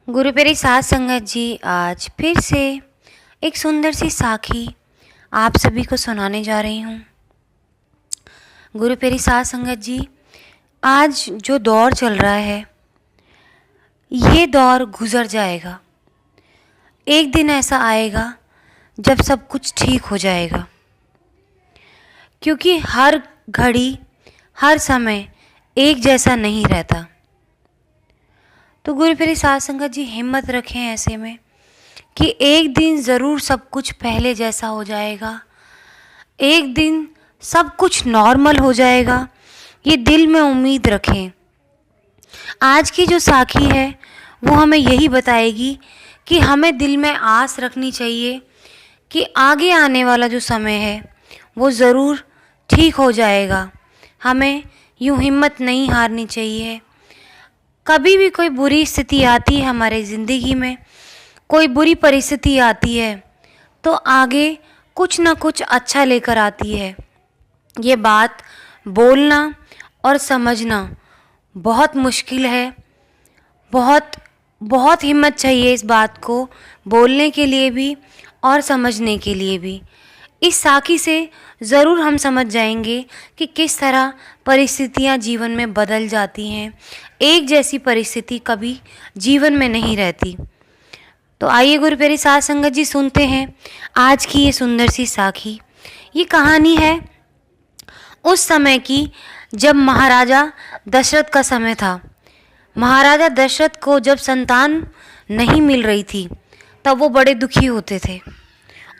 गुरु प्यारी साध संगत जी, आज फिर से एक सुंदर सी साखी आप सभी को सुनाने जा रही हूँ। गुरु प्यारी साध संगत जी, आज जो दौर चल रहा है ये दौर गुजर जाएगा। एक दिन ऐसा आएगा जब सब कुछ ठीक हो जाएगा, क्योंकि हर घड़ी हर समय एक जैसा नहीं रहता। तो गुरु प्यारी साध संगत जी, हिम्मत रखें ऐसे में कि एक दिन ज़रूर सब कुछ पहले जैसा हो जाएगा, एक दिन सब कुछ नॉर्मल हो जाएगा। ये दिल में उम्मीद रखें। आज की जो साखी है वो हमें यही बताएगी कि हमें दिल में आस रखनी चाहिए कि आगे आने वाला जो समय है वो ज़रूर ठीक हो जाएगा। हमें यूँ हिम्मत नहीं हारनी चाहिए। कभी भी कोई बुरी स्थिति आती है हमारे ज़िंदगी में, कोई बुरी परिस्थिति आती है तो आगे कुछ ना कुछ अच्छा लेकर आती है। ये बात बोलना और समझना बहुत मुश्किल है। बहुत हिम्मत चाहिए इस बात को बोलने के लिए भी और समझने के लिए भी। इस साखी से ज़रूर हम समझ जाएंगे कि किस तरह परिस्थितियाँ जीवन में बदल जाती हैं। एक जैसी परिस्थिति कभी जीवन में नहीं रहती। तो आइए गुरु प्यारी साध संगत जी, सुनते हैं आज की ये सुंदर सी साखी। ये कहानी है उस समय की जब महाराजा दशरथ का समय था। महाराजा दशरथ को जब संतान नहीं मिल रही थी तब वो बड़े दुखी होते थे।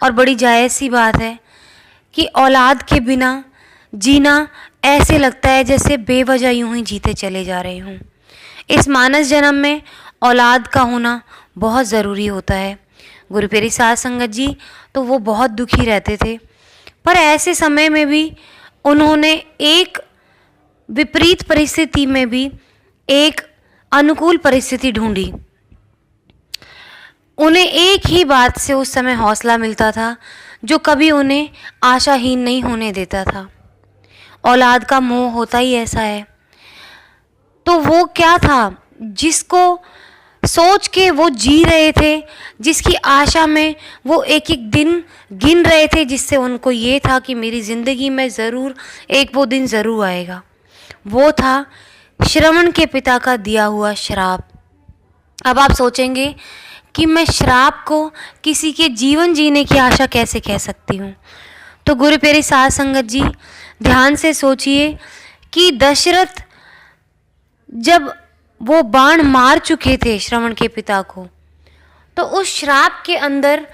और बड़ी जायज़ सी बात है कि औलाद के बिना जीना ऐसे लगता है जैसे बेवजह यूं ही जीते चले जा रहे हों। इस मानस जन्म में औलाद का होना बहुत ज़रूरी होता है। गुरु प्यारी साध संगत जी तो वो बहुत दुखी रहते थे, पर ऐसे समय में भी उन्होंने एक विपरीत परिस्थिति में भी एक अनुकूल परिस्थिति ढूंढी। उन्हें एक ही बात से उस समय हौसला मिलता था जो कभी उन्हें आशाहीन नहीं होने देता था। औलाद का मोह होता ही ऐसा है। तो वो क्या था जिसको सोच के वो जी रहे थे, जिसकी आशा में वो एक एक दिन गिन रहे थे, जिससे उनको ये था कि मेरी ज़िंदगी में ज़रूर एक वो दिन ज़रूर आएगा। वो था श्रवण के पिता का दिया हुआ श्राप। अब आप सोचेंगे कि मैं श्राप को किसी के जीवन जीने की आशा कैसे कह सकती हूँ। तो गुरु प्यारी साध संगत जी, ध्यान से सोचिए कि दशरथ जब वो बाण मार चुके थे श्रवण के पिता को, तो उस श्राप के अंदर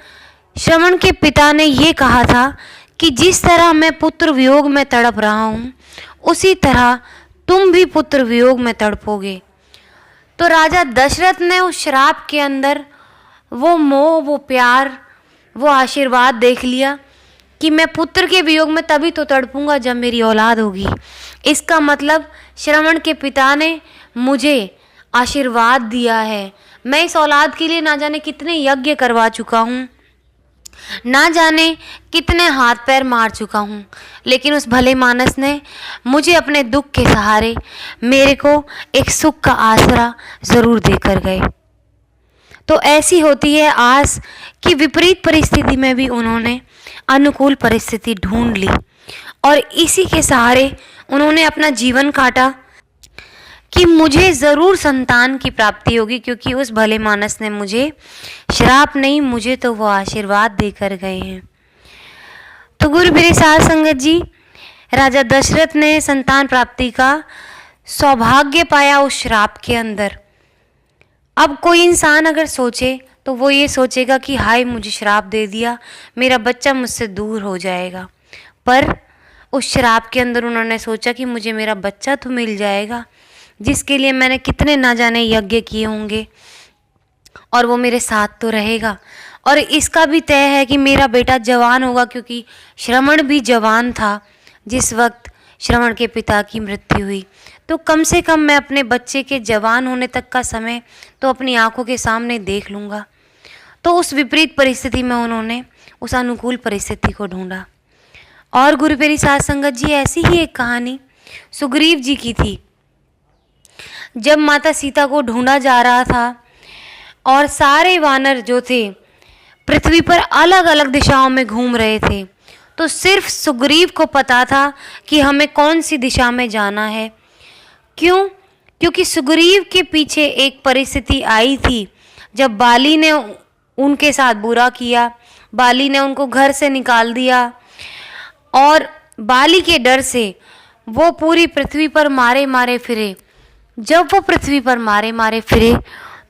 श्रवण के पिता ने ये कहा था कि जिस तरह मैं पुत्र वियोग में तड़प रहा हूँ उसी तरह तुम भी पुत्र वियोग में तड़पोगे। तो राजा दशरथ ने उस श्राप के अंदर वो मोह, वो प्यार, वो आशीर्वाद देख लिया कि मैं पुत्र के वियोग में तभी तो तड़पूंगा जब मेरी औलाद होगी। इसका मतलब श्रवण के पिता ने मुझे आशीर्वाद दिया है। मैं इस औलाद के लिए ना जाने कितने यज्ञ करवा चुका हूँ, ना जाने कितने हाथ पैर मार चुका हूँ, लेकिन उस भले मानस ने मुझे अपने दुख के सहारे मेरे को एक सुख का आसरा ज़रूर देकर गए। तो ऐसी होती है आस कि विपरीत परिस्थिति में भी उन्होंने अनुकूल परिस्थिति ढूंढ ली और इसी के सहारे उन्होंने अपना जीवन काटा कि मुझे ज़रूर संतान की प्राप्ति होगी, क्योंकि उस भले मानस ने मुझे श्राप नहीं, मुझे तो वो आशीर्वाद देकर गए हैं। तो गुरु प्यारी साध संगत जी, राजा दशरथ ने संतान प्राप्ति का सौभाग्य पाया उस श्राप के अंदर। अब कोई इंसान अगर सोचे तो वो ये सोचेगा कि हाय, मुझे श्राप दे दिया, मेरा बच्चा मुझसे दूर हो जाएगा। पर उस श्राप के अंदर उन्होंने सोचा कि मुझे मेरा बच्चा तो मिल जाएगा, जिसके लिए मैंने कितने ना जाने यज्ञ किए होंगे, और वो मेरे साथ तो रहेगा। और इसका भी तय है कि मेरा बेटा जवान होगा, क्योंकि श्रवण भी जवान था जिस वक्त श्रवण के पिता की मृत्यु हुई। तो कम से कम मैं अपने बच्चे के जवान होने तक का समय तो अपनी आंखों के सामने देख लूँगा। तो उस विपरीत परिस्थिति में उन्होंने उस अनुकूल परिस्थिति को ढूंढा। और गुरु प्यारी साध संगत जी, ऐसी ही एक कहानी सुग्रीव जी की थी। जब माता सीता को ढूंढा जा रहा था और सारे वानर जो थे पृथ्वी पर अलग अलग दिशाओं में घूम रहे थे। तो सिर्फ सुग्रीव को पता था कि हमें कौन सी दिशा में जाना है। क्यों? क्योंकि सुग्रीव के पीछे एक परिस्थिति आई थी जब बाली ने उनके साथ बुरा किया, बाली ने उनको घर से निकाल दिया और बाली के डर से वो पूरी पृथ्वी पर मारे मारे फिरे। जब वो पृथ्वी पर मारे मारे फिरे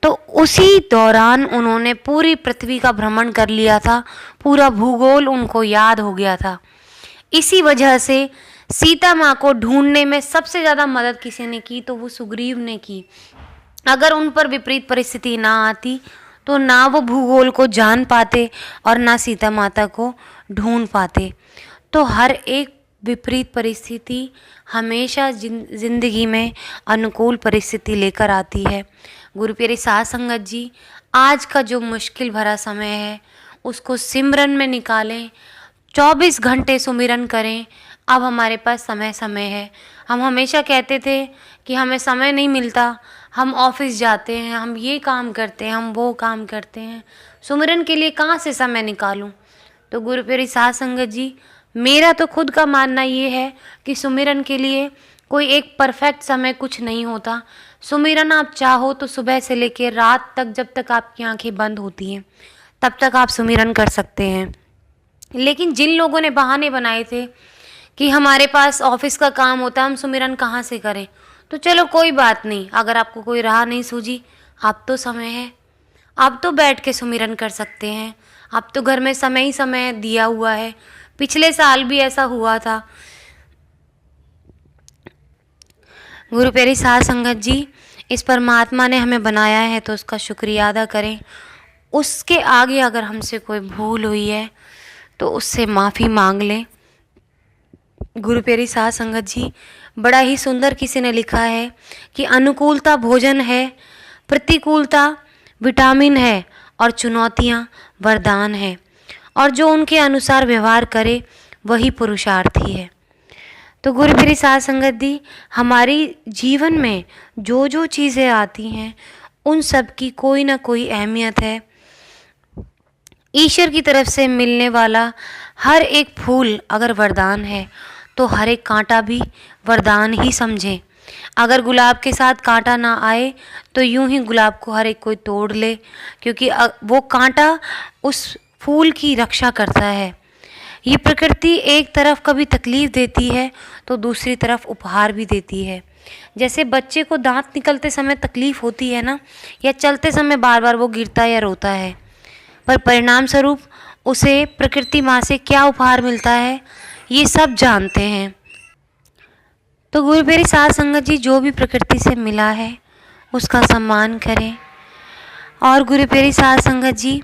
तो उसी दौरान उन्होंने पूरी पृथ्वी का भ्रमण कर लिया था, पूरा भूगोल उनको याद हो गया था। इसी वजह से सीता माँ को ढूंढने में सबसे ज़्यादा मदद किसी ने की तो वो सुग्रीव ने की। अगर उन पर विपरीत परिस्थिति ना आती तो ना वो भूगोल को जान पाते और ना सीता माता को ढूंढ पाते। तो हर एक विपरीत परिस्थिति हमेशा जिंदगी में अनुकूल परिस्थिति लेकर आती है। गुरु प्यारे साध संगत जी, आज का जो मुश्किल भरा समय है उसको सिमरन में निकालें, 24 घंटे सुमिरन करें। अब हमारे पास समय है। हम हमेशा कहते थे कि हमें समय नहीं मिलता, हम ऑफिस जाते हैं, हम ये काम करते हैं, हम वो काम करते हैं, सुमिरन के लिए कहाँ से समय निकालूं। तो गुरु प्यारी साध संगत जी, मेरा तो खुद का मानना ये है कि सुमिरन के लिए कोई एक परफेक्ट समय कुछ नहीं होता। सुमिरन आप चाहो तो सुबह से लेकर रात तक, जब तक आपकी आंखें बंद होती हैं तब तक आप सुमिरन कर सकते हैं। लेकिन जिन लोगों ने बहाने बनाए थे कि हमारे पास ऑफिस का काम होता है, हम सुमिरन कहाँ से करें, तो चलो कोई बात नहीं, अगर आपको कोई राह नहीं सूझी, अब तो समय है, आप तो बैठ के सुमिरन कर सकते हैं। अब तो घर में समय ही समय दिया हुआ है। पिछले साल भी ऐसा हुआ था। गुरु प्यारी साध संगत जी, इस परमात्मा ने हमें बनाया है तो उसका शुक्रिया अदा करें। उसके आगे अगर हमसे कोई भूल हुई है तो उससे माफ़ी मांग लें। गुरु प्यारी साध संगत जी, बड़ा ही सुंदर किसी ने लिखा है कि अनुकूलता भोजन है, प्रतिकूलता विटामिन है और चुनौतियाँ वरदान है, और जो उनके अनुसार व्यवहार करे वही पुरुषार्थी है। तो गुरु प्यारी साध संगत जी, हमारी जीवन में जो जो चीज़ें आती हैं उन सब की कोई ना कोई अहमियत है। ईश्वर की तरफ से मिलने वाला हर एक फूल अगर वरदान है तो हर एक कांटा भी वरदान ही समझें। अगर गुलाब के साथ कांटा ना आए तो यूं ही गुलाब को हर एक कोई तोड़ ले, क्योंकि वो कांटा उस फूल की रक्षा करता है। ये प्रकृति एक तरफ कभी तकलीफ़ देती है तो दूसरी तरफ उपहार भी देती है। जैसे बच्चे को दांत निकलते समय तकलीफ़ होती है ना, या चलते समय बार बार वो गिरता या रोता है, पर परिणाम स्वरूप उसे प्रकृति माँ से क्या उपहार मिलता है ये सब जानते हैं। तो गुरु प्यारी साध संगत जी, जो भी प्रकृति से मिला है उसका सम्मान करें। और गुरु प्यारी साध संगत जी,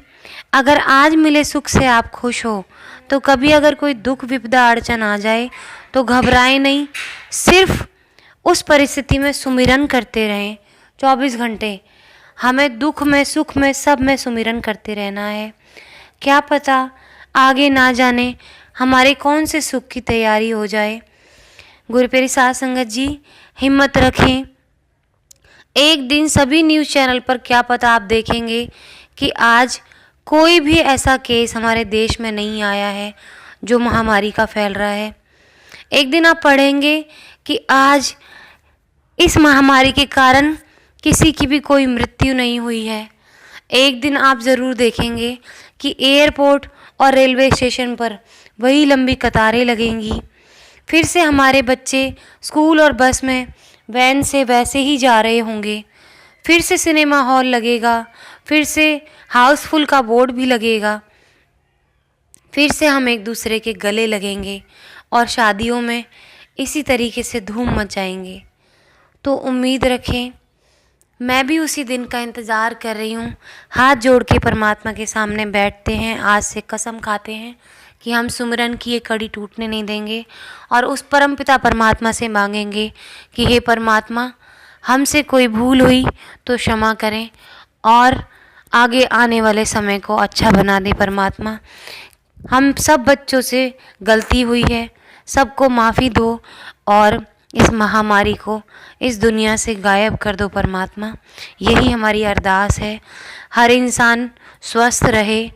अगर आज मिले सुख से आप खुश हो तो कभी अगर कोई दुख विपदा अड़चन आ जाए तो घबराएं नहीं, सिर्फ उस परिस्थिति में सुमिरन करते रहें 24 घंटे। हमें दुख में सुख में सब में सुमिरन करते रहना है। क्या पता आगे ना जाने हमारे कौन से सुख की तैयारी हो जाए। गुरु प्यारी साध संगत जी, हिम्मत रखें। एक दिन सभी न्यूज़ चैनल पर क्या पता आप देखेंगे कि आज कोई भी ऐसा केस हमारे देश में नहीं आया है जो महामारी का फैल रहा है। एक दिन आप पढ़ेंगे कि आज इस महामारी के कारण किसी की भी कोई मृत्यु नहीं हुई है। एक दिन आप ज़रूर देखेंगे कि एयरपोर्ट और रेलवे स्टेशन पर वही लंबी कतारें लगेंगी। फिर से हमारे बच्चे स्कूल और बस में वैन से वैसे ही जा रहे होंगे। फिर से सिनेमा हॉल लगेगा, फिर से हाउसफुल का बोर्ड भी लगेगा, फिर से हम एक दूसरे के गले लगेंगे और शादियों में इसी तरीके से धूम मचाएंगे। तो उम्मीद रखें, मैं भी उसी दिन का इंतज़ार कर रही हूँ। हाथ जोड़ के परमात्मा के सामने बैठते हैं, आज से कसम खाते हैं कि हम सुमिरन की ये कड़ी टूटने नहीं देंगे और उस परमपिता परमात्मा से मांगेंगे कि हे परमात्मा, हमसे कोई भूल हुई तो क्षमा करें और आगे आने वाले समय को अच्छा बना दे। परमात्मा, हम सब बच्चों से गलती हुई है, सबको माफ़ी दो और इस महामारी को इस दुनिया से गायब कर दो। परमात्मा, यही हमारी अरदास है। हर इंसान स्वस्थ रहे,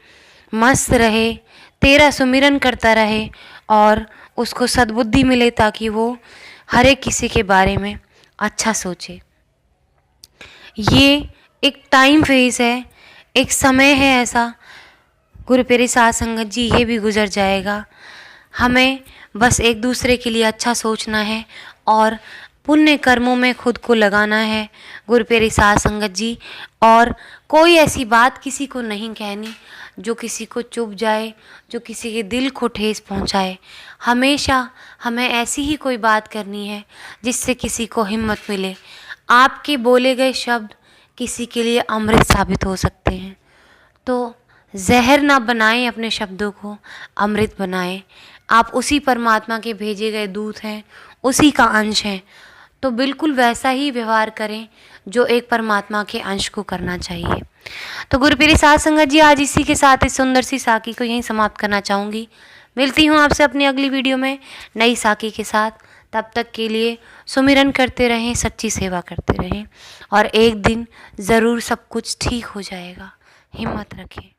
मस्त रहे, तेरा सुमिरन करता रहे और उसको सद्बुद्धि मिले ताकि वो हर एक किसी के बारे में अच्छा सोचे। ये एक टाइम फेज़ है, एक समय है ऐसा, गुरु प्यारी साध संगत जी, ये भी गुजर जाएगा। हमें बस एक दूसरे के लिए अच्छा सोचना है और पुण्य कर्मों में खुद को लगाना है गुरु प्यारी साध संगत जी। और कोई ऐसी बात किसी को नहीं कहनी जो किसी को चुभ जाए, जो किसी के दिल को ठेस पहुंचाए। हमेशा हमें ऐसी ही कोई बात करनी है जिससे किसी को हिम्मत मिले। आपके बोले गए शब्द किसी के लिए अमृत साबित हो सकते हैं, तो जहर ना बनाएं, अपने शब्दों को अमृत बनाएं। आप उसी परमात्मा के भेजे गए दूत हैं, उसी का अंश हैं, तो बिल्कुल वैसा ही व्यवहार करें जो एक परमात्मा के अंश को करना चाहिए। तो गुरु प्यारी साध संगत जी, आज इसी के साथ इस सुंदर सी साखी को यहीं समाप्त करना चाहूँगी। मिलती हूँ आपसे अपनी अगली वीडियो में नई साखी के साथ। तब तक के लिए सुमिरन करते रहें, सच्ची सेवा करते रहें और एक दिन ज़रूर सब कुछ ठीक हो जाएगा। हिम्मत रखें।